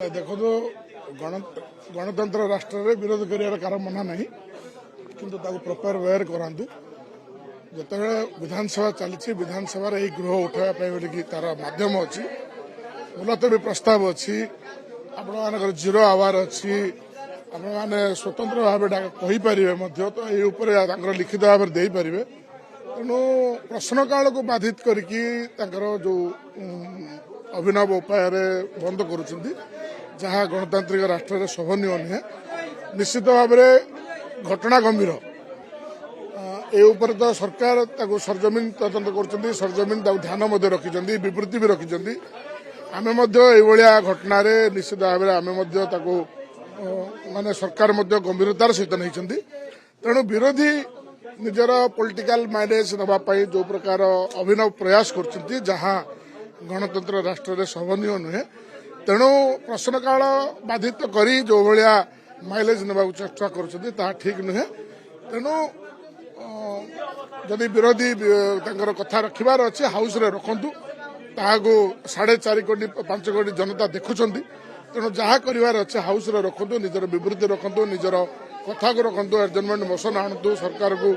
देखो गणतंत्र राष्ट्र रे विरोध कर मना ना किंतु प्रॉपर वेयर करातु जो विधानसभा चली विधानसभा गृह उठाई तार माध्यम अच्छी मुलतवी प्रस्ताव अच्छी आपण जीरो आवार अच्छी आपण स्वतंत्र भाव कहीपर तो ये लिखित भाव दे पारे तेणु प्रश्नकाल को बाधित करके जो अभिनव उपाय बंद करुँच जहाँ गणतांत्रिक राष्ट्र शोभनीय नुहे निश्चित भाव घटना गंभीर तो सरकार सरजमीन तदंत कर सरजमीन ध्यान रखिंट विवृत्ति भी रखिंट आम घटन निश्चित भाव माने सरकार गंभीरतार सहित नहीं तेणु विरोधी निजर पॉलिटिकल माइलेज नापी जो प्रकार अभिनव प्रयास कर जहाँ गणतंत्र राष्ट्र शोभनीय नुहे तेणु प्रश्नकाल बाधित करी जो भाया माइलेज ना चेष्टा कर ठीक नुहे तेणु जदि विरोधी कथा रखिबार अच्छे हाउस रे रखंतु ताहाको 4.5 कोटी 5 कोटी जनता देखुंट तेणु जहाँ कर अच्छे हाउस रे रखंतु निजर विवृत्ति रखंतु निजर कथा को रखंतु एडजमेंट मोशन आणतु सरकार को